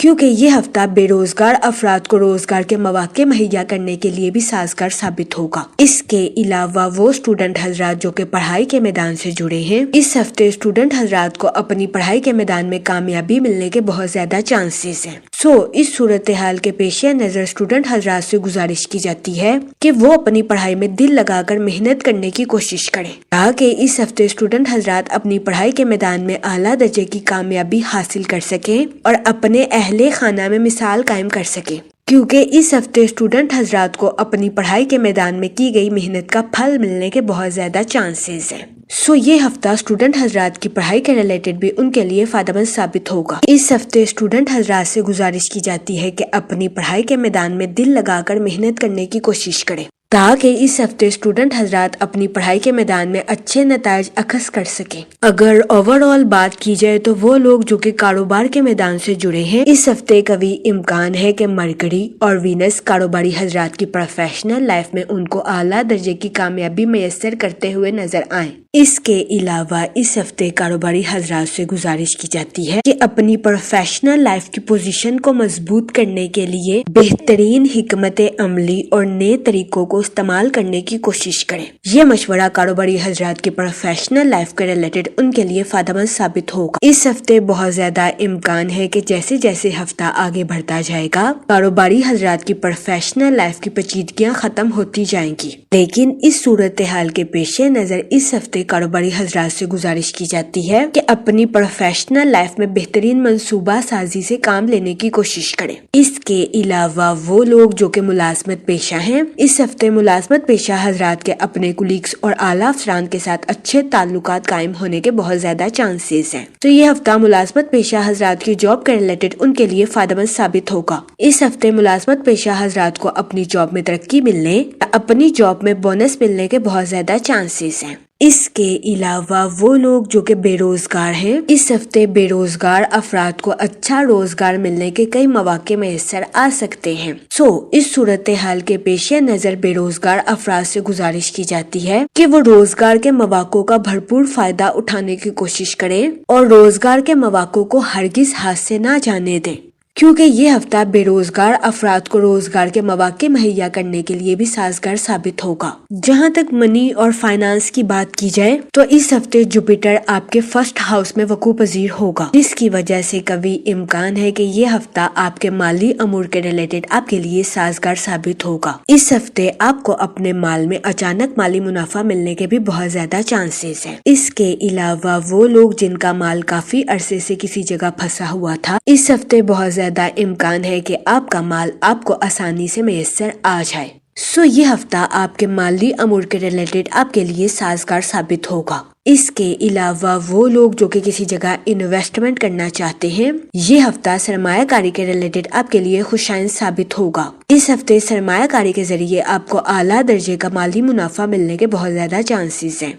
کیونکہ یہ ہفتہ بے روزگار افراد کو روزگار کے مواقع مہیا کرنے کے لیے بھی سازگار ثابت ہوگا۔ اس کے علاوہ وہ اسٹوڈنٹ حضرات جو کہ پڑھائی کے میدان سے جڑے ہیں، اس ہفتے اسٹوڈنٹ حضرات کو اپنی پڑھائی کے میدان میں کامیابی ملنے کے بہت زیادہ چانسز ہیں۔ اس صورتحال کے پیش نظر اسٹوڈنٹ حضرات سے گزارش کی جاتی ہے کہ وہ اپنی پڑھائی میں دل لگا کر محنت کرنے کی کوشش کریں تاکہ اس ہفتے اسٹوڈنٹ حضرات اپنی پڑھائی کے میدان میں اعلیٰ درجے کی کامیابی حاصل کر سکیں اور اپنے اہل خانہ میں مثال قائم کر سکیں، کیونکہ اس ہفتے اسٹوڈنٹ حضرات کو اپنی پڑھائی کے میدان میں کی گئی محنت کا پھل ملنے کے بہت زیادہ چانسز ہیں۔ یہ ہفتہ اسٹوڈنٹ حضرات کی پڑھائی کے ریلیٹڈ بھی ان کے لیے فائدہ مند ثابت ہوگا۔ اس ہفتے اسٹوڈنٹ حضرات سے گزارش کی جاتی ہے کہ اپنی پڑھائی کے میدان میں دل لگا کر محنت کرنے کی کوشش کریں تاکہ اس ہفتے اسٹوڈنٹ حضرات اپنی پڑھائی کے میدان میں اچھے نتائج اخذ کر سکیں۔ اگر اوور آل بات کی جائے تو وہ لوگ جو کہ کاروبار کے میدان سے جڑے ہیں، اس ہفتے قوی امکان ہے کہ مرکری اور وینس کاروباری حضرات کی پروفیشنل لائف میں ان کو اعلیٰ درجے کی کامیابی میسر کرتے ہوئے نظر آئیں۔ اس کے علاوہ اس ہفتے کاروباری حضرات سے گزارش کی جاتی ہے کہ اپنی پروفیشنل لائف کی پوزیشن کو مضبوط کرنے کے لیے بہترین حکمت عملی اور نئے طریقوں کو استعمال کرنے کی کوشش کریں۔ یہ مشورہ کاروباری حضرات کی پروفیشنل لائف کے ریلیٹڈ ان کے لیے فائدہ مند ثابت ہوگا۔ اس ہفتے بہت زیادہ امکان ہے کہ جیسے جیسے ہفتہ آگے بڑھتا جائے گا، کاروباری حضرات کی پروفیشنل لائف کی پیچیدگیاں ختم ہوتی جائیں گی، لیکن اس صورتحال کے پیش نظر اس ہفتے کاروباری حضرات سے گزارش کی جاتی ہے کہ اپنی پروفیشنل لائف میں بہترین منصوبہ سازی سے کام لینے کی کوشش کریں۔ اس کے علاوہ وہ لوگ جو کہ ملازمت پیشہ ہیں، اس ہفتے ملازمت پیشہ حضرات کے اپنے کولیگز اور اعلیٰ افسران کے ساتھ اچھے تعلقات قائم ہونے کے بہت زیادہ چانسز ہیں۔ یہ ہفتہ ملازمت پیشہ حضرات کی جاب کے ریلیٹڈ ان کے لیے فائدہ مند ثابت ہوگا۔ اس ہفتے ملازمت پیشہ حضرات کو اپنی جاب میں ترقی ملنے یا اپنی جاب میں بونس ملنے کے بہت زیادہ چانسز ہیں۔ اس کے علاوہ وہ لوگ جو کہ بے روزگار ہیں، اس ہفتے بے روزگار افراد کو اچھا روزگار ملنے کے کئی مواقع میسر آ سکتے ہیں۔ اس صورتحال کے پیش نظر بے روزگار افراد سے گزارش کی جاتی ہے کہ وہ روزگار کے مواقع کا بھرپور فائدہ اٹھانے کی کوشش کریں اور روزگار کے مواقع کو ہرگز ہاتھ سے نہ جانے دیں، کیونکہ یہ ہفتہ بے روزگار افراد کو روزگار کے مواقع مہیا کرنے کے لیے بھی سازگار ثابت ہوگا۔ جہاں تک منی اور فائنانس کی بات کی جائے تو اس ہفتے جوپیٹر آپ کے فرسٹ ہاؤس میں وقوع پذیر ہوگا، جس کی وجہ سے قوی امکان ہے کہ یہ ہفتہ آپ کے مالی امور کے ریلیٹڈ آپ کے لیے سازگار ثابت ہوگا۔ اس ہفتے آپ کو اپنے مال میں اچانک مالی منافع ملنے کے بھی بہت زیادہ چانسز ہیں۔ اس کے علاوہ وہ لوگ جن کا مال کافی عرصے سے کسی جگہ پھنسا ہوا تھا، اس ہفتے بہت زیادہ امکان ہے کہ آپ کا مال آپ کو آسانی سے میسر آ جائے۔ یہ ہفتہ آپ کے مالی امور کے ریلیٹڈ آپ کے لیے سازگار ثابت ہوگا۔ اس کے علاوہ وہ لوگ جو کہ کسی جگہ انویسٹمنٹ کرنا چاہتے ہیں، یہ ہفتہ سرمایہ کاری کے ریلیٹڈ آپ کے لیے خوشائن ثابت ہوگا۔ اس ہفتے سرمایہ کاری کے ذریعے آپ کو اعلیٰ درجے کا مالی منافع ملنے کے بہت زیادہ چانسز ہیں۔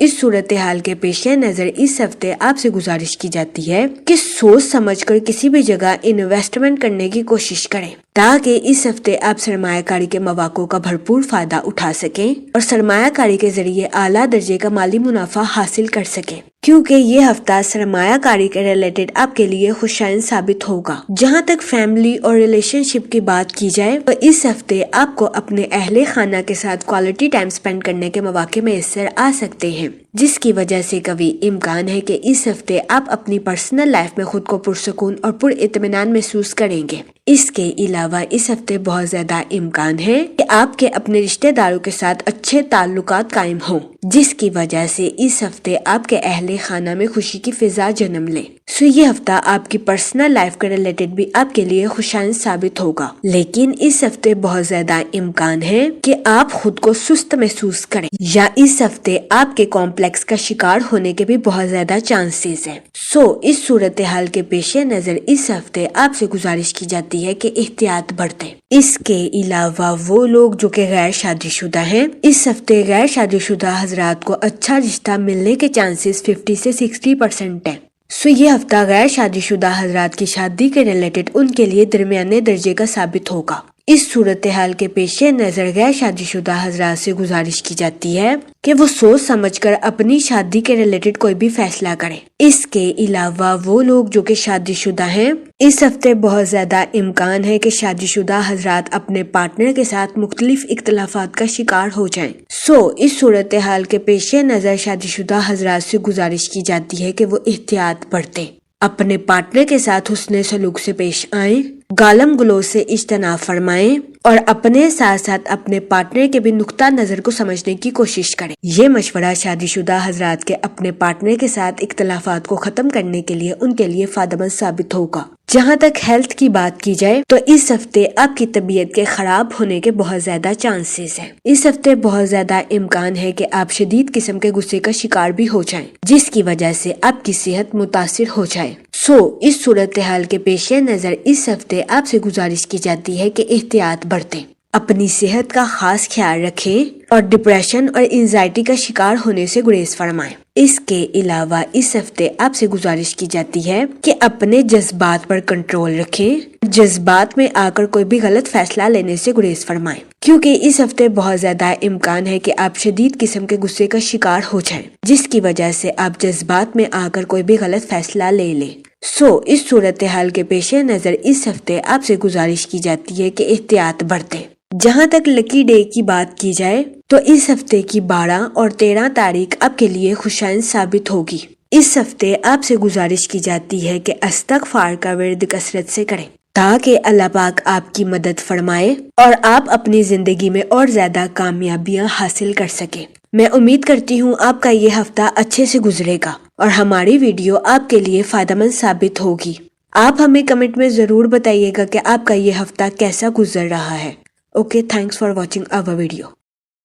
اس صورتحال کے پیش نظر اس ہفتے آپ سے گزارش کی جاتی ہے کہ سوچ سمجھ کر کسی بھی جگہ انویسٹمنٹ کرنے کی کوشش کریں تاکہ اس ہفتے آپ سرمایہ کاری کے مواقع کا بھرپور فائدہ اٹھا سکیں اور سرمایہ کاری کے ذریعے اعلیٰ درجے کا مالی منافع حاصل کر سکیں، کیونکہ یہ ہفتہ سرمایہ کاری کے ریلیٹڈ آپ کے لیے خوشائن ثابت ہوگا۔ جہاں تک فیملی اور ریلیشن شپ کی بات کی جائے تو اس ہفتے آپ کو اپنے اہل خانہ کے ساتھ کوالٹی ٹائم سپینڈ کرنے کے مواقع میسر آ سکتے ہیں، جس کی وجہ سے قوی امکان ہے کہ اس ہفتے آپ اپنی پرسنل لائف میں خود کو پرسکون اور پر اطمینان محسوس کریں گے۔ اس کے علاوہ اس ہفتے بہت زیادہ امکان ہے کہ آپ کے اپنے رشتہ داروں کے ساتھ اچھے تعلقات قائم ہوں، جس کی وجہ سے اس ہفتے آپ کے اہل خانہ میں خوشی کی فضا جنم لے۔ یہ ہفتہ آپ کی پرسنل لائف کے ریلیٹڈ بھی آپ کے لیے خوشائن ثابت ہوگا، لیکن اس ہفتے بہت زیادہ امکان ہے کہ آپ خود کو سست محسوس کریں یا اس ہفتے آپ کے کمپلیکس کا شکار ہونے کے بھی بہت زیادہ چانسز ہیں۔ اس صورتحال کے پیش نظر اس ہفتے آپ سے گزارش کی جاتی ہے کہ احتیاط برتیں۔ اس کے علاوہ وہ لوگ جو کہ غیر شادی شدہ ہیں، اس ہفتے غیر شادی شدہ حضرات کو اچھا رشتہ ملنے کے چانسز 50 سے 60% ہیں۔ یہ ہفتہ غیر شادی شدہ حضرات کی شادی کے ریلیٹڈ ان کے لیے درمیانے درجے کا ثابت ہوگا۔ اس صورتحال کے پیش نظر غیر شادی شدہ حضرات سے گزارش کی جاتی ہے کہ وہ سوچ سمجھ کر اپنی شادی کے ریلیٹڈ کوئی بھی فیصلہ کریں۔ اس کے علاوہ وہ لوگ جو کہ شادی شدہ ہیں، اس ہفتے بہت زیادہ امکان ہے کہ شادی شدہ حضرات اپنے پارٹنر کے ساتھ مختلف اختلافات کا شکار ہو جائیں۔ اس صورتحال کے پیش نظر شادی شدہ حضرات سے گزارش کی جاتی ہے کہ وہ احتیاط برتیں، اپنے پارٹنر کے ساتھ حسن سلوک سے پیش آئیں، گالم گلوچ سے اجتناب فرمائیں اور اپنے ساتھ ساتھ اپنے پارٹنر کے بھی نقطہ نظر کو سمجھنے کی کوشش کریں۔ یہ مشورہ شادی شدہ حضرات کے اپنے پارٹنر کے ساتھ اختلافات کو ختم کرنے کے لیے ان کے لیے فائدہ مند ثابت ہوگا۔ جہاں تک ہیلتھ کی بات کی جائے تو اس ہفتے آپ کی طبیعت کے خراب ہونے کے بہت زیادہ چانسز ہیں۔ اس ہفتے بہت زیادہ امکان ہے کہ آپ شدید قسم کے غصے کا شکار بھی ہو جائیں، جس کی وجہ سے آپ کی صحت متاثر ہو جائے۔ اس صورتحال کے پیش نظر اس ہفتے آپ سے گزارش کی جاتی ہے کہ احتیاط برتیں، اپنی صحت کا خاص خیال رکھیں اور ڈپریشن اور انزائٹی کا شکار ہونے سے گریز فرمائیں۔ اس کے علاوہ اس ہفتے آپ سے گزارش کی جاتی ہے کہ اپنے جذبات پر کنٹرول رکھیں، جذبات میں آ کر کوئی بھی غلط فیصلہ لینے سے گریز فرمائیں، کیونکہ اس ہفتے بہت زیادہ امکان ہے کہ آپ شدید قسم کے غصے کا شکار ہو جائیں، جس کی وجہ سے آپ جذبات میں آ کر کوئی بھی غلط فیصلہ لے لیں۔ اس صورتحال کے پیش نظر اس ہفتے آپ سے گزارش کی جاتی ہے کہ احتیاط برتیں۔ جہاں تک لکی ڈے کی بات کی جائے تو اس ہفتے کی 12 اور 13 تاریخ آپ کے لیے خوشائند ثابت ہوگی۔ اس ہفتے آپ سے گزارش کی جاتی ہے کہ استغفار کا ورد کثرت سے کریں تاکہ اللہ پاک آپ کی مدد فرمائے اور آپ اپنی زندگی میں اور زیادہ کامیابیاں حاصل کر سکیں۔ میں امید کرتی ہوں آپ کا یہ ہفتہ اچھے سے گزرے گا اور ہماری ویڈیو آپ کے لیے فائدہ مند ثابت ہوگی۔ آپ ہمیں کمنٹ میں ضرور بتائیے گا کہ آپ کا یہ ہفتہ کیسا گزر رہا ہے۔ Okay, thanks for watching our video.